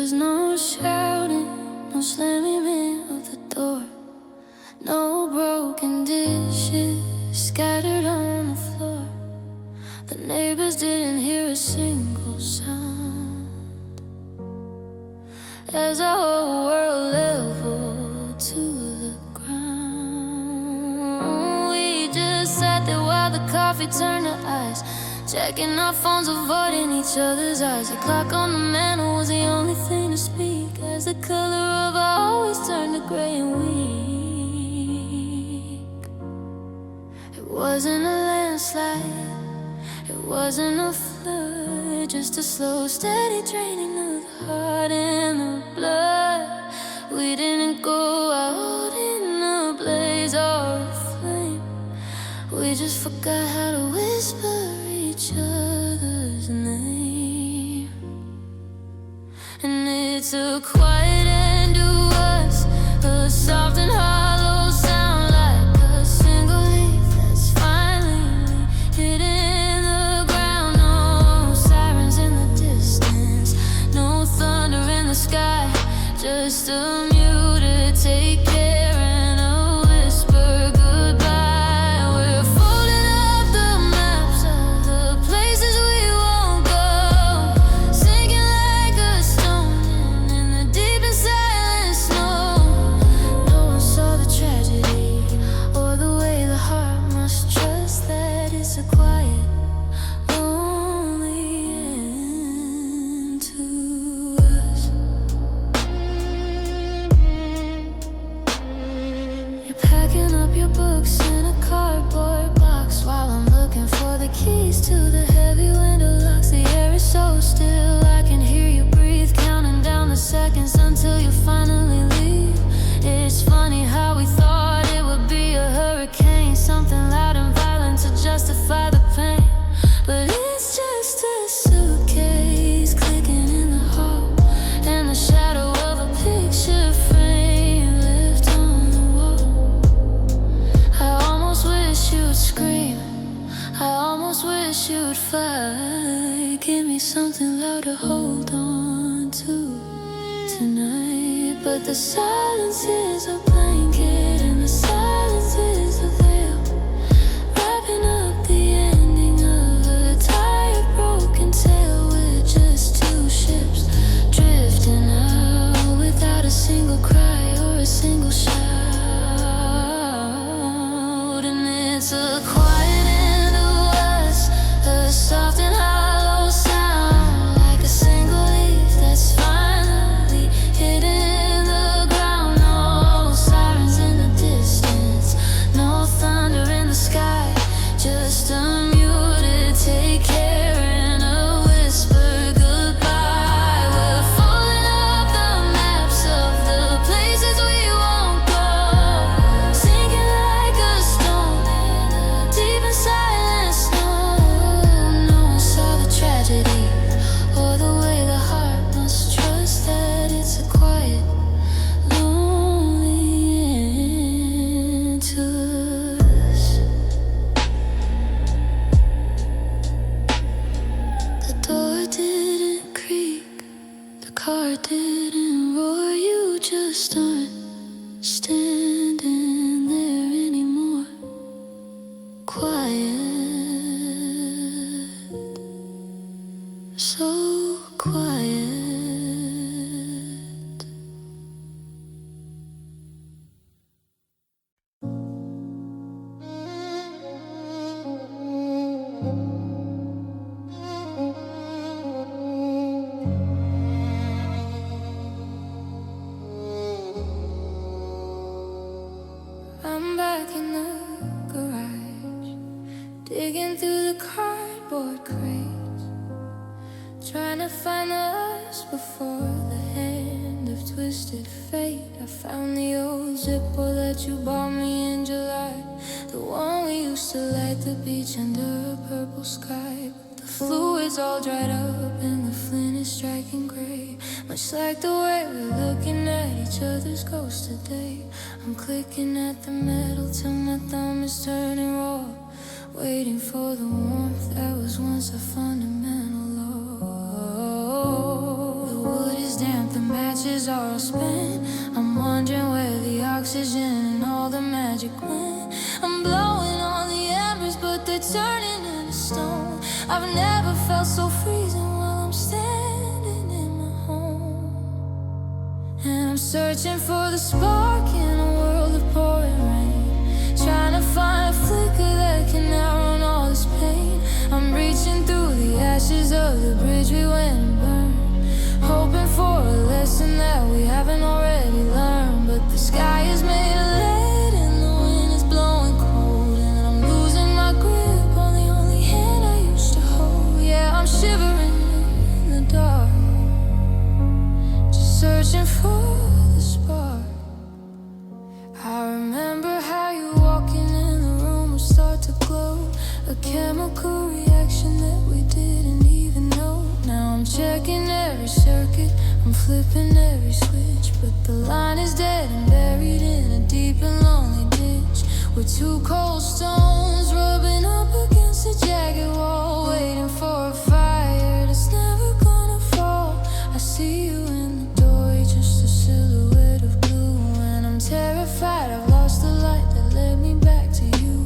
was no shouting, no slamming in of the door, no broken dishes scattered on the floor. The neighbors didn't hear a single sound as our whole world leveled to the ground. We just sat there while the coffee turned to ice, checking our phones, avoiding each other's eyes. The clock on the mantle was the only thing to speak as the color of our always turned to gray and weak. It wasn't a landslide, it wasn't a flood, just a slow, steady draining of the heart and the blood. We didn't go out in a blaze or a flame, we just forgot how to whisper each other's name. And it's a quiet end to us, a soft and hollow sound like a single leaf that's finally hit in the ground. No sirens in the distance, no thunder in the sky, just a muted take care and a whisper goodbye. We're folding up the maps of the places we won't go, sinking like a stone in the deep and silent snow. No one saw the tragedy or the way the heart must trust that it's a quiet, lonely end to us. You're packing up your books in a cardboard box while I'm looking for the keys to the heavy window locks. The air is so still, I can hear you breathe, counting down the seconds until you finally leave. It's funny how we thought it would be a hurricane, something loud and violent to justify the pain, but it's just a suitcase clicking in the hall and the shadow of a picture frame left on the wall. I almost wish you'd scream, I almost wish you'd fight. Give me something loud to hold on to tonight. But the silence is a blanket and the silence is a veil, wrapping up the ending of a tired, broken tale. We're just two ships drifting out without a single cry or a single shout. And it's a quiet end to us, a soft and hollow sound like a single leaf that's finally hit in the ground. No sirens in the distance, no thunder in the sky, just a muted take care and a whisper goodbye. We're folding up the maps of the places we won't go, sinking like a stone in the deep and silent snow. No one saw the tragedy or the way the heart must trust that it's a quiet, lonely end to us. The door didn't creak, the car didn't roar, you just aren't standing there anymore. Quiet, so quiet. I'm back in the garage, digging through the cardboard crates, trying to find us before the hand of twisted fate. I found the old Zippo that you bought me in July, the one we used to light the beach under a purple sky. But the fluid's all dried up and the flint is striking gray, much like the way we're looking at each other's ghosts today. I'm clicking at the metal till my thumb is turning raw, waiting for the warmth that was once a fundamental law. The wood is damp, the they're turning into stone. I've never felt so freezing while I'm standing in my home. And I'm searching for the spark in a world of pouring rain, trying to find a flicker that can outrun all this pain. I'm reaching through the ashes of the bridge we went and burned, hoping for a lesson that we haven't already learned. But the sky is made of lead and the wind is blowing cold, and I'm losing my grip on the only hand I used to hold. Yeah, I'm shivering in the dark, just searching for the spark. I remember how you walking in the room would start to glow, a chemical reaction that we didn't even know. Now I'm checking every circuit, I'm flipping every switch, but the line is dead and buried in a deep and lonely ditch. We're two cold stones rubbing up against a jagged wall, waiting for a fire that's never gonna fall. I see you in the doorway, just a silhouette of blue, and I'm terrified I've lost the light that led me back to you.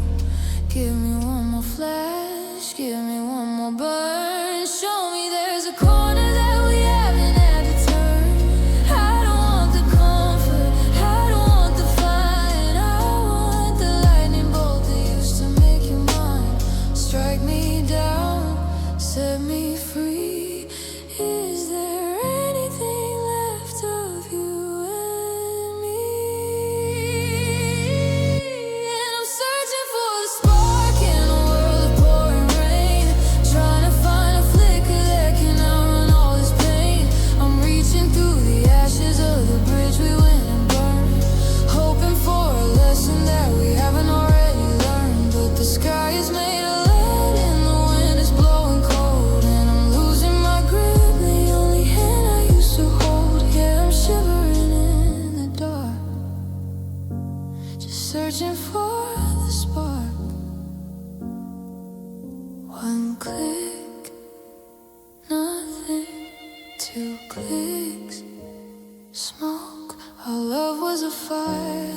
Give me one more flash, give me one more burn, show me there's a corner that we haven't had to turn. I don't want the comfort, I don't want the fight, I want the lightning bolt that used to make you mine. Strike me down, set me free. Is there anything left of you and me? And I'm searching for the spark in a world of pouring rain, trying to find a flicker that can outrun all this pain. I'm reaching through the ashes of the bridge we went and burned, hoping for a lesson that we haven't already learned. But the sky is made of lead and the wind is blowing cold, and I'm losing my grip, the only hand I used to hold. Yeah, I'm shivering in the dark, just searching for the spark. One click, nothing. Two clicks, smoke. Our love was a fire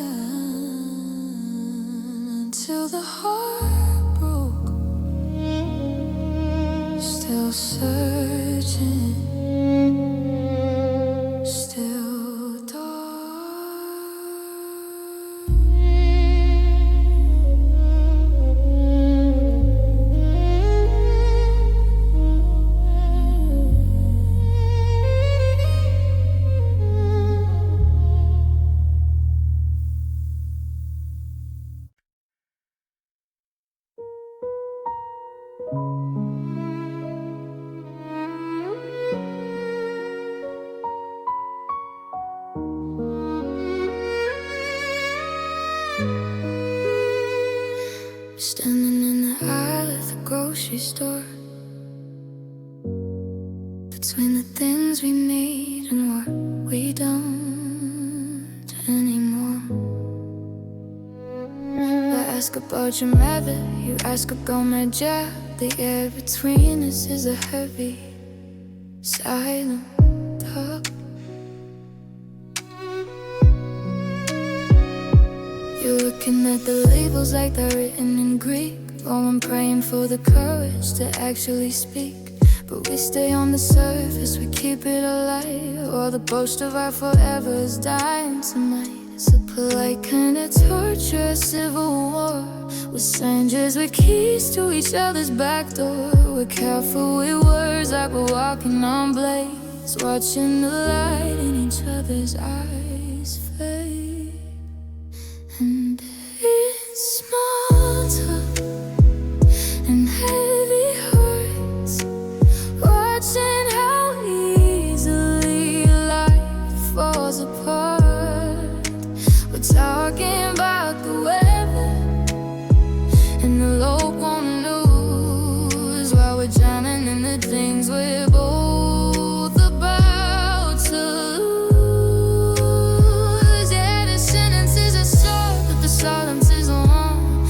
until the heart broke. Still searching, still dark. Standing in the aisle at the grocery store, between the things we need and what we don't anymore. I ask about your mother, you ask about my job. The air between us is a heavy, silent talk. You're looking at the labels like they're written in Greek, while I'm praying for the courage to actually speak. But we stay on the surface, we keep it alive, while the boast of our forever is dying tonight. It's a polite kind of torture, a civil war, with strangers with keys to each other's back door. We're careful with words like we're walking on blades, watching the light in each other's eyes fade. And it's small talk and heavy hearts, watching how easily life falls apart. We're talking about the weather and the low won't lose, while we're drowning in the things we're both about to lose. Yeah, the sentence is a short, but the silence is long.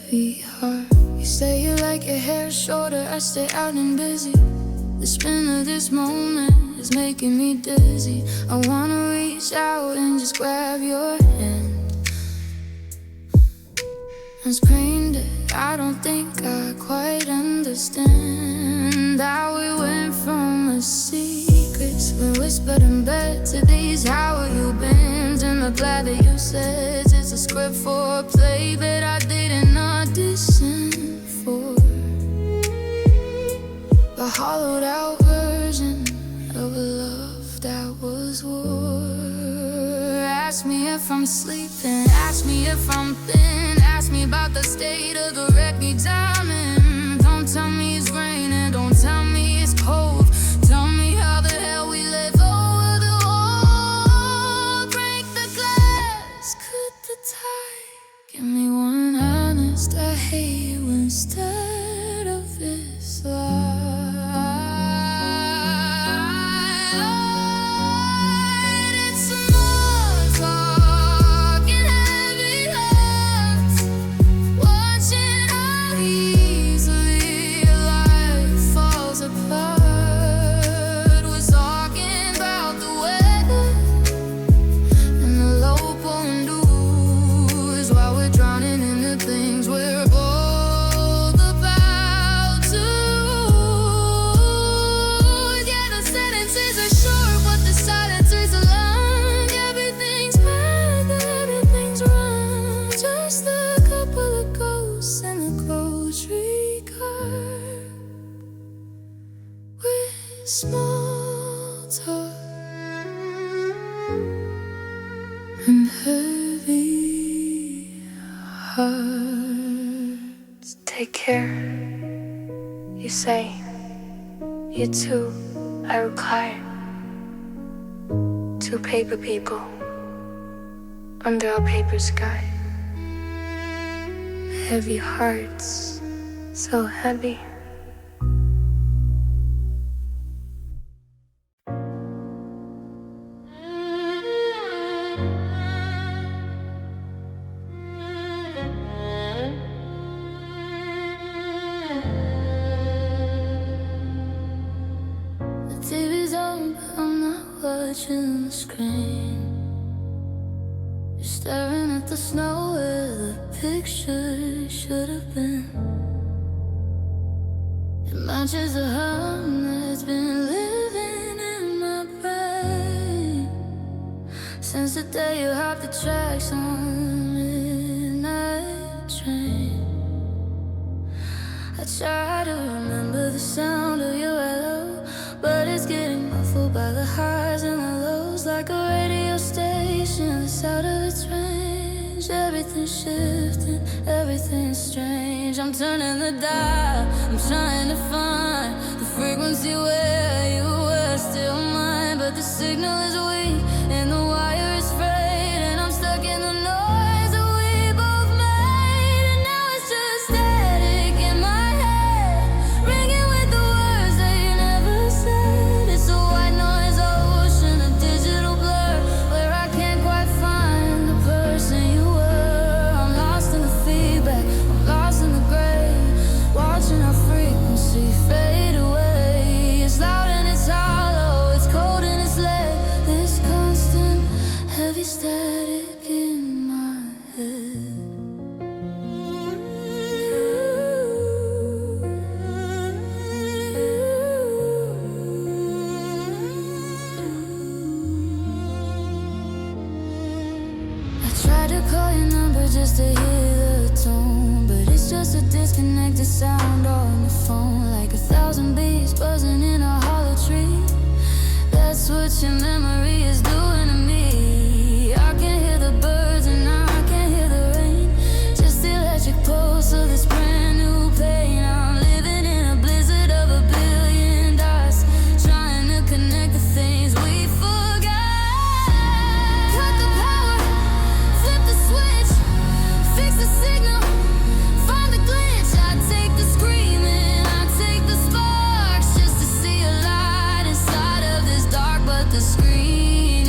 heavy heart. You say you like your hair shorter, I stay out and busy. The spin of this moment is making me dizzy. I wanna reach out and just grab your hand and scream that I don't think I quite understand how we went from a secrets we whispered in bed to these how have you been. And I'm glad that you said it's a script for a play that I didn't audition for, a hollowed out version of a love that was war. Ask me if I'm sleeping, ask me if I'm thin, ask me about the state of the wreckage I'm in. Don't tell me it's raining, don't tell me it's cold. Tell me how the hell we live over the wall. Break the glass, cut the tie. Give me one honest, I hate you instead of this lie. Small talk and heavy hearts. Take care, you say. You too, I reply. Two paper people under a paper sky. Heavy hearts, so heavy. TV's on, but I'm not watching the screen. You're staring at the snow where the picture should have been. It matches the hum that's been living in my brain since the day you hopped the tracks on the midnight train. I try to remember the sound of your hello, but it's getting muffled by the highs and the lows, like a radio station that's out of its range. Everything's shifting, everything's strange. I'm turning the dial, I'm trying to find the frequency where you were still mine, but the signal is weak and the wire is frayed, and I'm stuck in the noise that we both made. And now it's just static in my head, ringing with the words that you never said. It's a white noise ocean, a digital blur, where I can't quite find the person you were. I'm lost in the feedback, I'm lost in the gray, watching our frequency fade away. It's loud and it's hollow, it's cold and it's lead. This constant heavy static in my head. I tried to call your number just to hear the tone, but it's just a disconnected sound on the phone, like 1,000 bees buzzing in a hollow tree. That's what your memory is doing to me. I can hear the birds and I can hear the rain, just the electric pulse of this brand new pain. I'm living in a blizzard of a billion dots, trying to connect the things we forgot. Cut the power, flip the switch, fix the signal, find the glitch. I take the screaming, I take the sparks, just to see a light inside of this dark, but the screen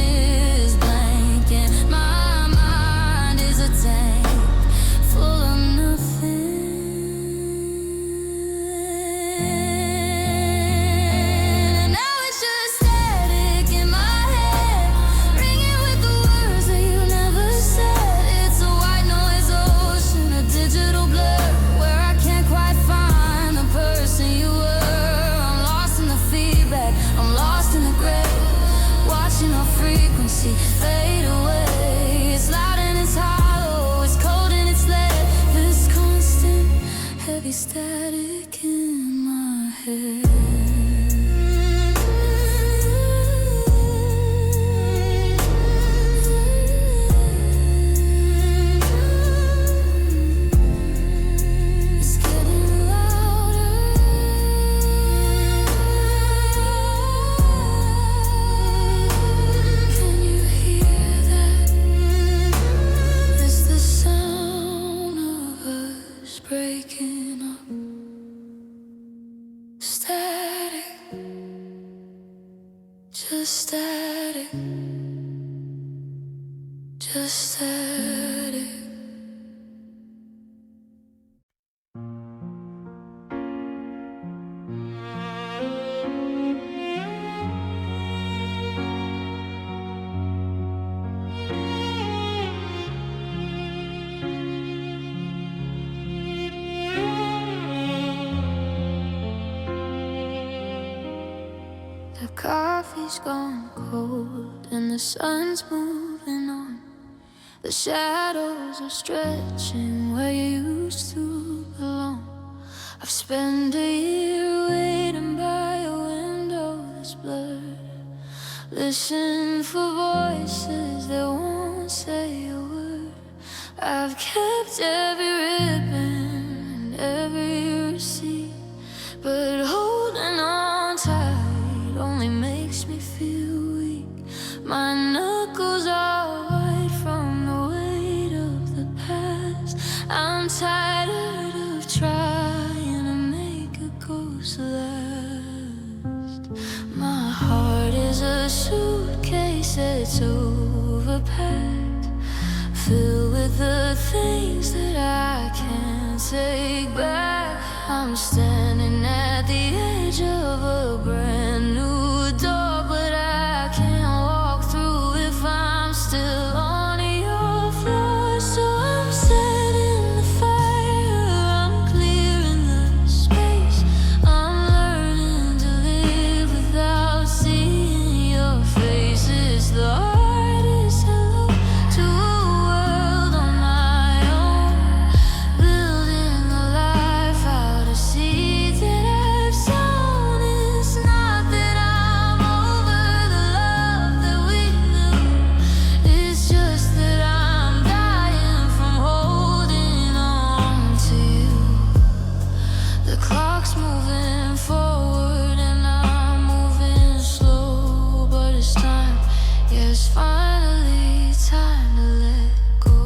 be static in my head. Breaking up, static, just static, just static. The coffee's gone cold and the sun's moving on. The shadows are stretching where you used to belong. I've spent a year waiting by a window that's blurred, listen for voices that won't say a word. I've kept every ribbon and every receipt, but holding on tight only makes me feel weak. My knuckles are white from the weight of the past. I'm tired of trying to make a ghost last. My heart is a suitcase that's overpacked, filled with the things that I can't take back. I'm standing at the edge of a brand new door, but I can't walk through if I'm still on your floor. So I'm setting the fire, I'm clearing the space. I'm learning to live without seeing your face. It's the hardest hello to a world on my own, building a life out of seeds that I've sown. It's not that I'm over the love that we knew, it's just that I'm dying from holding on to you. The clock's moving forward and I'm moving slow, but it's time, yeah, it's finally time to let go.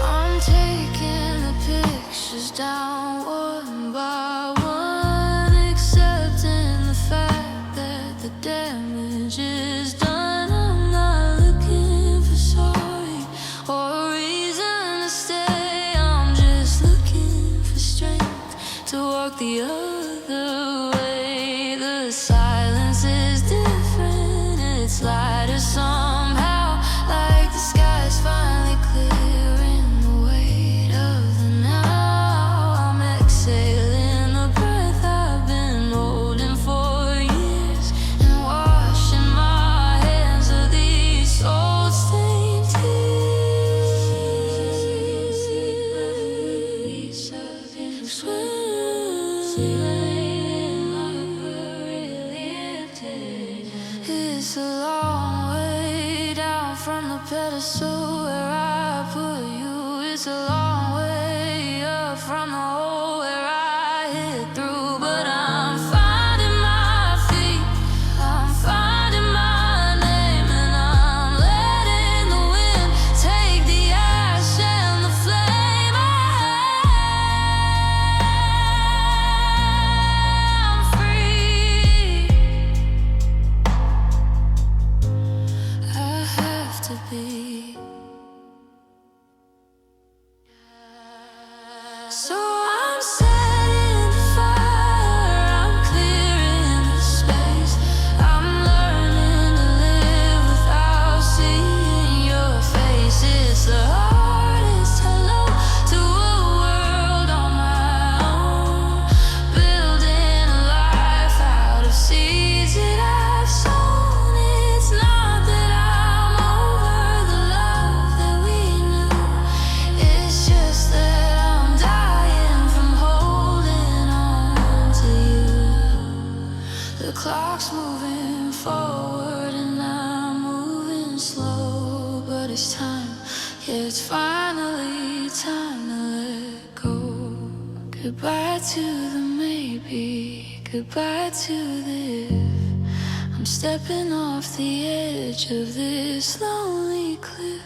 I'm taking the pictures down one by one, accepting the fact that the damage is done. I'm not looking for sorry or a reason to stay. I'm just looking for strength to walk the other way. The silence is different, it's lighter somehow, like the sky's finally clearing the weight of the now. I'm exhaling the breath I've been holding for years and washing my hands of these soul-stained tears. It's a long way down from the pedestal where I put you. It's a long way up from the hole where I hit through. But I'm finding my feet, I'm finding my name, and I'm letting the wind take the ash and the flame. I'm free. I have to be. So I'm setting the fire, I'm clearing the space. I'm learning to live without seeing your face. It's the hardest hello to a world on my own, building a life out of seeds that I've sown. It's not that I'm over the love that we knew, Yeah, it's finally time to let go. Goodbye to the maybe, goodbye to the if. I'm stepping off the edge of this lonely cliff,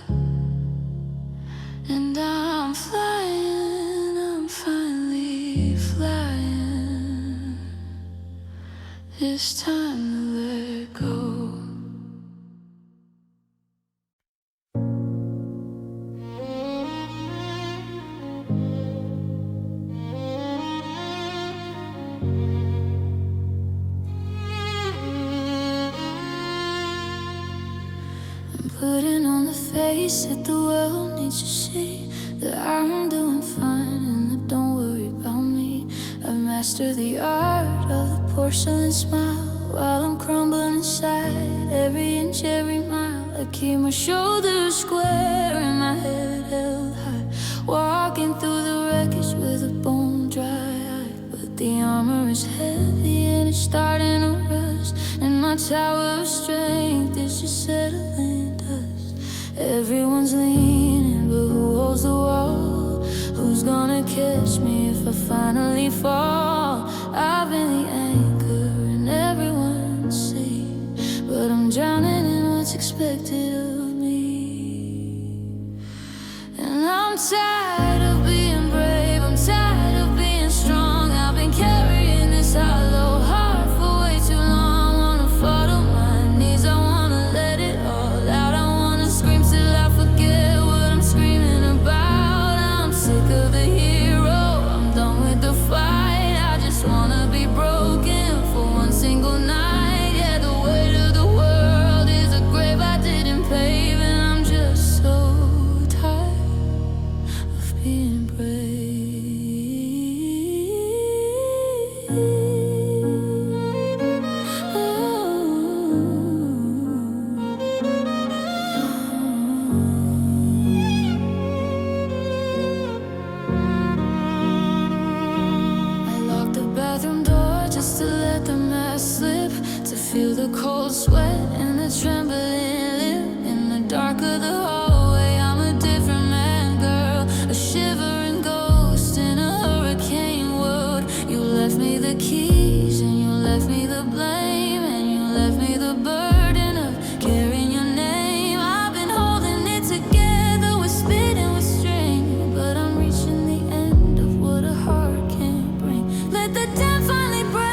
and I'm flying, I'm finally flying. It's time to let go. Putting on the face that the world needs to see, that I'm doing fine and that don't worry about me. I've mastered the art of the porcelain smile while I'm crumbling inside every inch, every mile. I keep my shoulders square and my head held high, walking through the wreckage with a bone dry eye. But the armor is heavy and it's starting to rust, and my tower of strength is just settling. Everyone's leaning, but who holds the wall? Who's gonna catch me if I finally fall? I've been the anchor and everyone's safe, but I'm drowning in what's expected of me. And I'm tired of being brave, I'm tired of being strong. I've been carrying this hollow heart for way too long. Wanna fall to my knees, I wanna let it all out. I wanna scream till I forget what I'm screaming about. I'm sick of the hero, I'm done with the fight. I just wanna be broken for one single night. Yeah, the weight of the world is a grave I didn't pave, and I'm just so tired of being brave. Just to let the mask slip, to feel the cold sweat and the trembling lip. In the dark of the hallway, I'm a different man, girl, a shivering ghost in a hurricane world. You left me the keys and you left me the blame, and you left me the burden of carrying your name. I've been holding it together with spit and with string, but I'm reaching the end of what a heart can't bring. Let the dam finally break.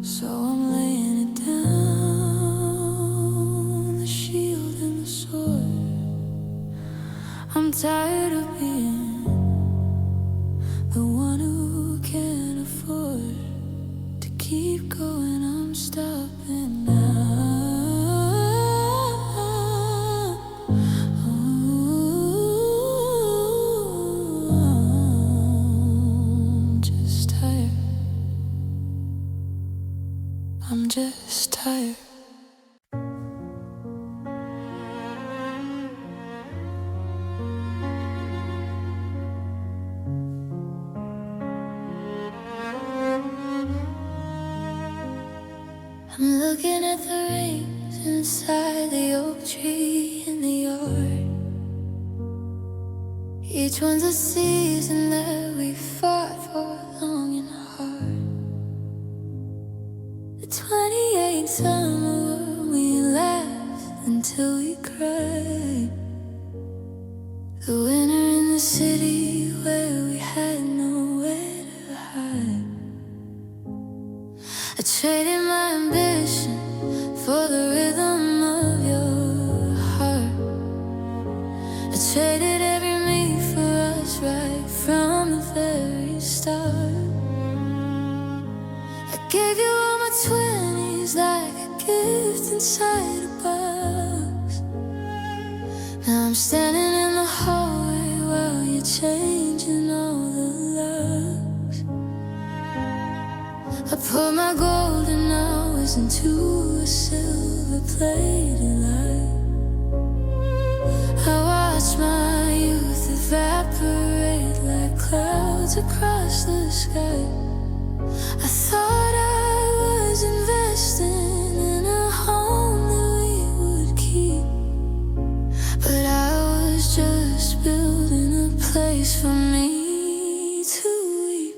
So I'm laying it down, the shield and the sword. I'm tired of being the one who can't afford to keep going. I'm stopping now. I'm just tired. I'm just tired. I'm looking at the rings and inside the oak tree in the yard. Each one's a season that we fought for long and hard. The 28th summer we laughed until we cried. The winter in the city where we had nowhere to hide. I traded my ambition for the rhythm of your heart. I traded every me for us right from the very start. I gave you all my 20s like a gift inside a box. Now I'm standing in the hallway while you're changing all the locks. I put my golden hours into a silver-plated life. I watch my youth evaporate like clouds across the sky. I thought I was investing in a home that we would keep, but I was just building a place for me to weep.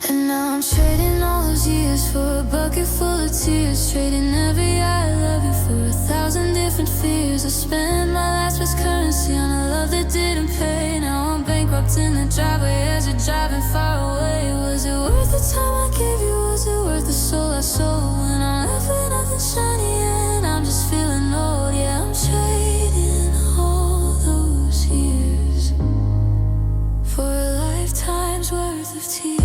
And now I'm trading all those years for a bucket full of tears, trading every I love you for 1,000 different fears. I spent my last best currency on a love that didn't pay. Now I'm bankrupt in the driveway as you're driving far away. Was it worth the time I gave you? Was it worth the soul I sold? When I'm left with nothing shiny and I'm just feeling old. Yeah, I'm trading all those years for a lifetime's worth of tears.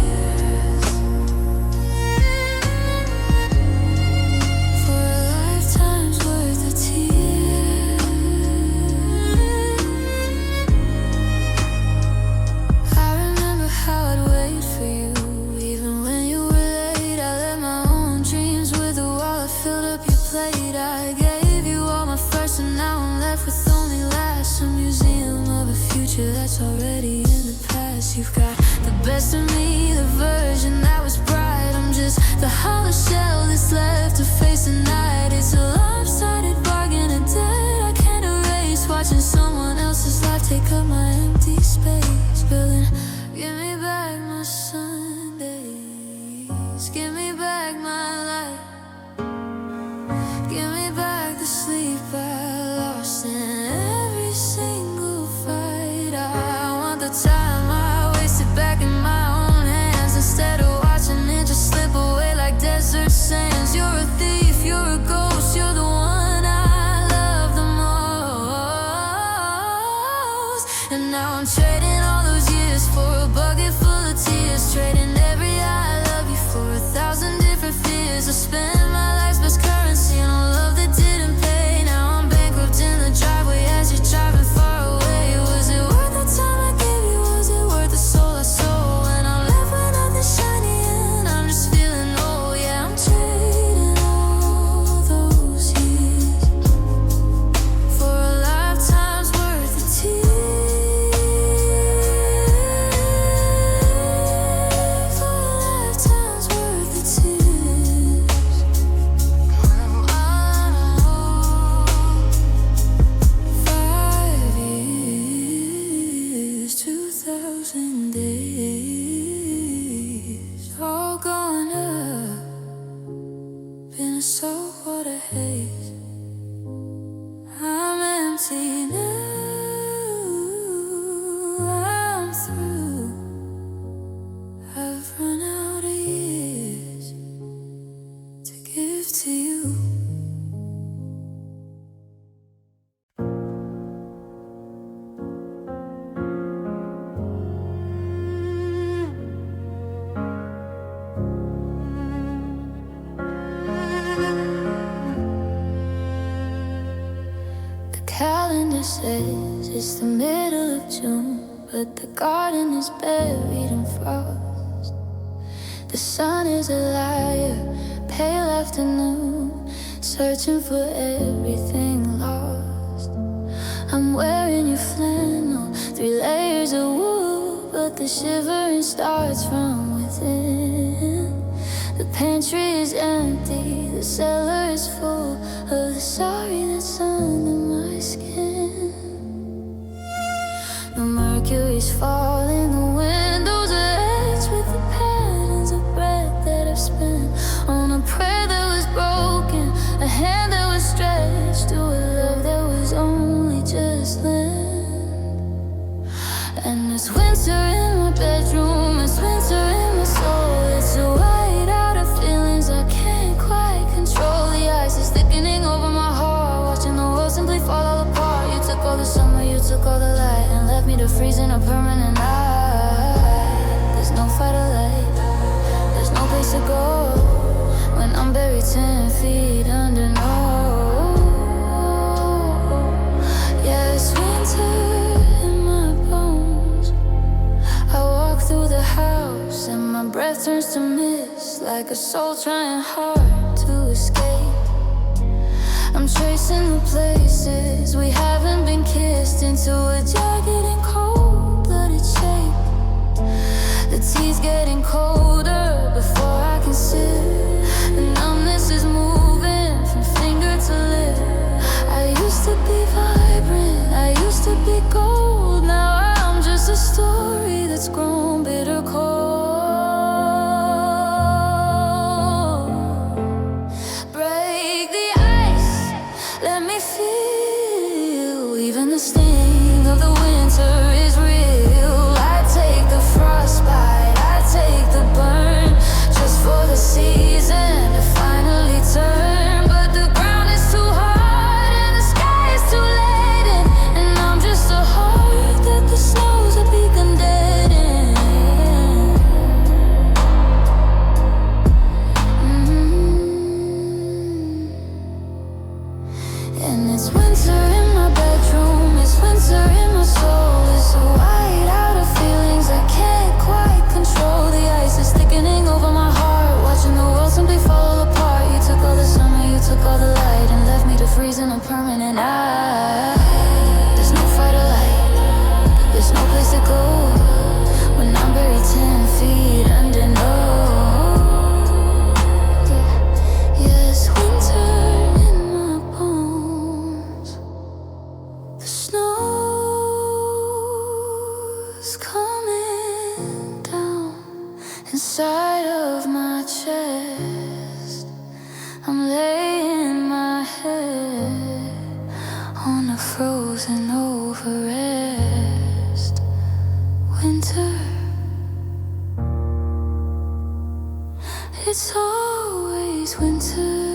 That's already in the past. You've got the best of me, the version that was bright. I'm just the hollow shell that's left to face the night. It's a lopsided bargain, a debt I can't erase. Watching someone else's life take up my empty space. Building, give me back my Sundays. Give me back my life. Give me back the sleep I lost in every single fight. Time I wasted back in my own hands, instead of watching it just slip away like desert sands. You're a thief, you're a ghost, you're the one I love the most. And now I'm trading all those years for a bucket full of tears, trading every I love you for 1,000 different fears. I spent my life's best currency on a love that didn't pay. Now I'm bankrupt in the driveway as you're driving far away. Was it worth the time I gave you? Was it worth the soul I sold? When I'm left with nothing shiny and I'm just feeling old. Yeah, I'm trading all those years for a lifetime's worth of tears. For a lifetime's worth of tears. 5 years, 2,000 days, all gone up in a saltwater haze. I'm empty now, I'm through. I've run out of years to give to you. The calendar says it's the middle of June, but the garden is buried in frost. The sun is a liar, pale afternoon, searching for everything lost. I'm wearing your flannel, 3 layers of wool, but the shivering starts from within. The pantry is empty, the cellar is full. of the sorry that's under my skin. The mercury's falling, the windows are etched with the patterns of breath that I've spent on a prayer that was broken, a hand that was stretched to a love that was only just land. And it's winter in my bedroom, it's winter in my soul. It's a whiteout of feelings I can't quite control. The ice is thickening over my heart, watching the world simply fall all apart. You took all the summer, you took all the light, and left me to freeze in a permanent night. There's no fight or light, there's no place to go when I'm buried 10 feet under. No, yeah, it's winter in my bones. I walk through the house and my breath turns to mist, like a soul trying hard to escape. I'm tracing the places we haven't been kissed into a jagged and cold-blooded shape. The tea's getting colder before I can sip. The numbness is moving from finger to lip. I used to be vibrant, I used to be gold. Now I'm just a story that's grown bitter cold. Break the ice, let me feel. Even the sting of the winter is real. I take the frostbite, I take the burn, just for the season to finally turn. But the ground is too hard and the sky is too laden, and I'm just a heart that the snows have begun deadening. And it's winter in my bedroom, it's winter in my soul. It's a whiteout of feelings I can't quite control. The ice is thickening over my heart, watching the world simply fall apart. You took all the summer, you took all the light, and left me to freeze in a permanent night. There's no fight or light, there's no place to go when I'm buried 10 feet under. No, yes, winter in my bones. The snow's coming down inside of my chest. I'm laying my head on a frozen over rest. Winter, it's always winter.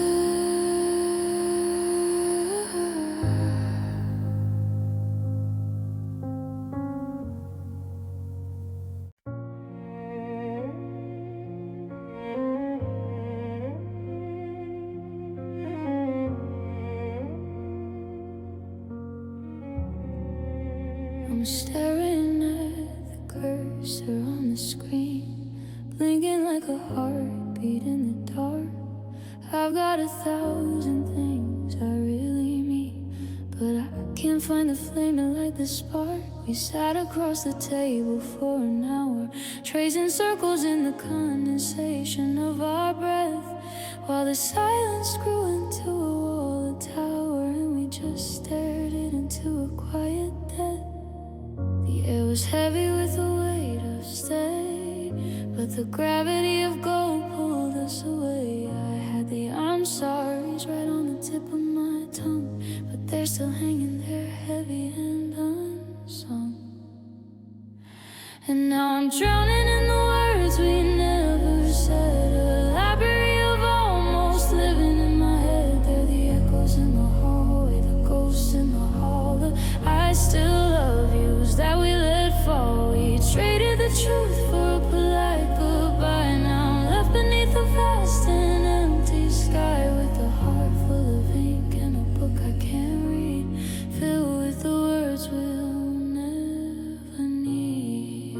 I'm staring at the cursor on the screen, blinking like a heartbeat in the dark. I've got 1,000 things I really mean, but I can't find the flame to light the spark. We sat across the table for an hour, tracing circles in the condensation of our breath, while the silence grew into a wall, a tower, and we just stared it into a quiet death. The air was heavy with the weight of stay, but the gravity of gold pulled us away. I had the I'm sorry's right on the tip of my tongue, but they're still hanging there heavy and unsung. And now I'm drowning in the words we never said, a library of almost living in my head. They're the echoes in the hallway, the ghosts in the hall, the I still love yous that we let fall. We traded the truth for a polite goodbye. Now I'm left beneath the vast and empty sky, with a heart full of ink and a book I can't read, filled with the words we'll never need.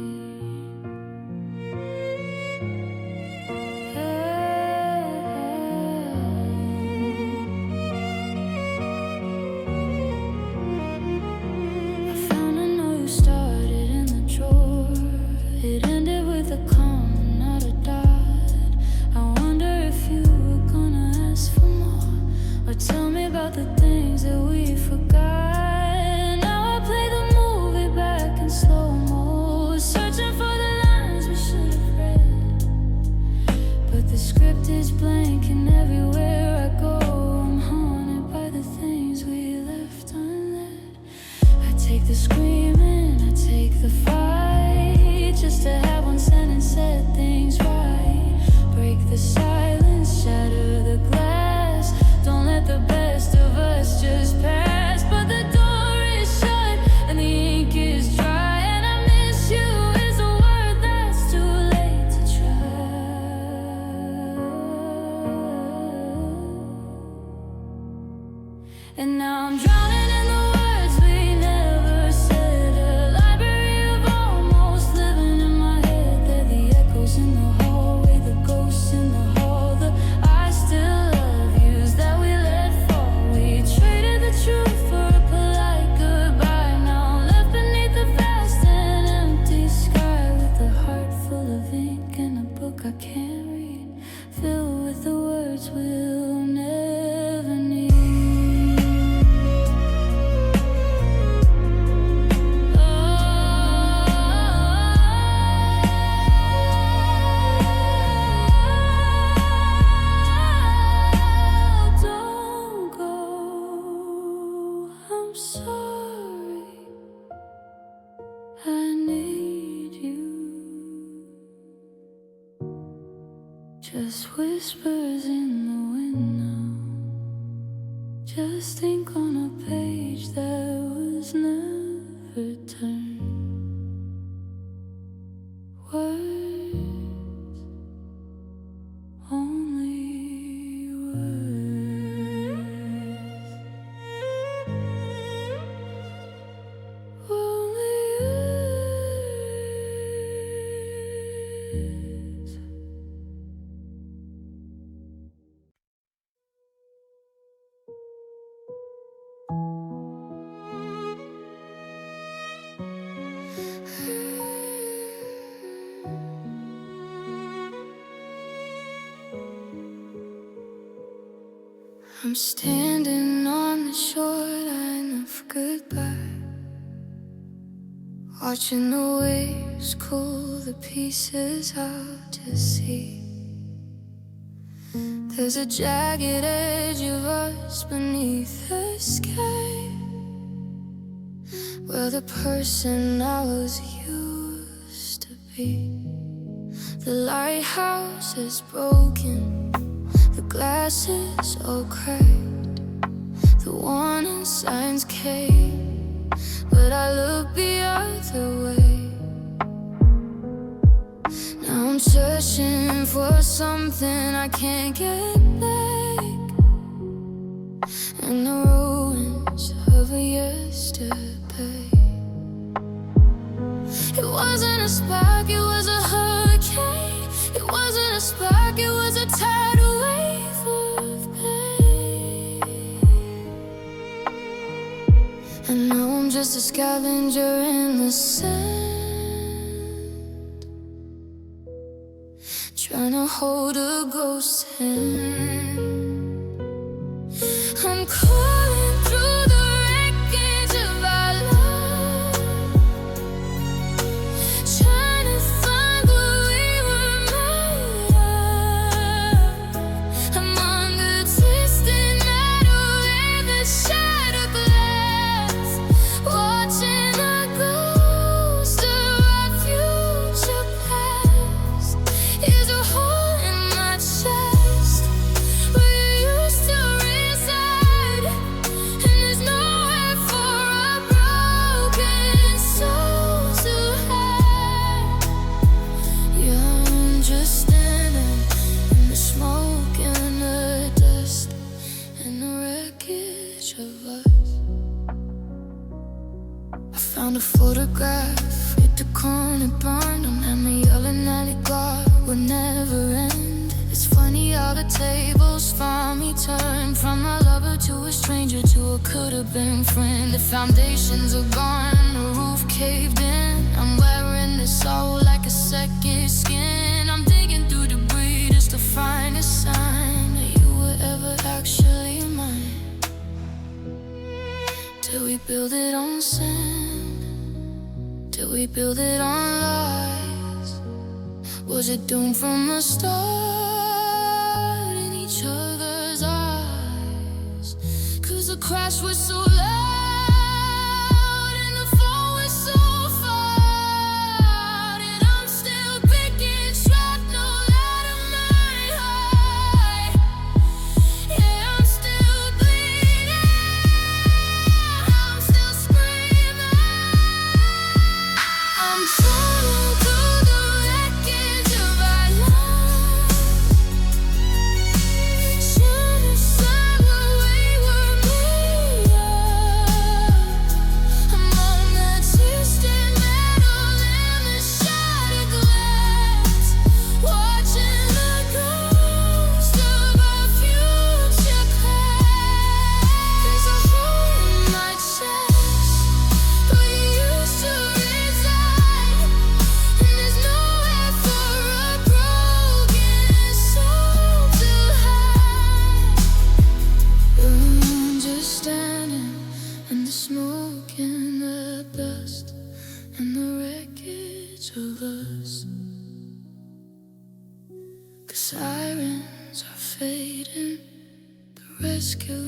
take the screaming, I take the fight, just to have one sentence set things right. Break the silence, shatter the glass. Don't let the best of us just pass. But the door is shut and the ink is dry, and I miss you is a word that's too late to try. And now I'm drowning in the words we never said. A library of almost living in my head. They're the echoes in the hallway, the ghosts in the hall, the I still love yous that we let fall. We traded the truth for a polite goodbye. Now I'm left beneath the vast and empty sky, with a heart full of ink and a book I can't read, filled with the words we'll never need. Don't go, I'm sorry, I need you. Just whispers in the wind now, just ink on a page that was never turned. Words, only words. Only words. I'm standing on the shoreline of goodbye, watching the waves cool the pieces out to sea. There's a jagged edge of us beneath the sky, where the person I was used to be. The lighthouse is broken, the glass is all cracked, the warning signs came, but I look the other way. Now I'm searching for something I can't get back, in the ruins of a yesterday. It wasn't a spark, it was a hurricane. It wasn't a spark, it was a tidal wave of pain. And now I'm just a scavenger in the sand, trying to hold a ghost's hand. I'm crawling through the wreckage of our love, trying to find what we were made of. I'm under twisted metal and the shattered glass, watching the ghost of our future past. Is a hole in my chest where you used to reside, and there's nowhere for a broken soul to hide. Yeah, I'm just standing in the smoke and the dust and the wreckage of us. I found a photograph, hit the corner, burned. Don't have me yelling at it, God would never end. It's funny how the tables found me turned, from a lover to a stranger to a could've been friend. The foundations are gone, the roof caved in. I'm wearing this soul like a second skin. I'm digging through debris just to find a sign that you were ever actually mine. Till we build it on sand, till we build it on lies. Was it doomed from the start in each other's eyes? 'Cause the crash was so loud and the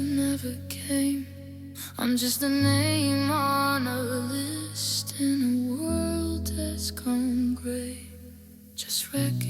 never came. I'm just a name on a list in a world that's gone gray. Just wreck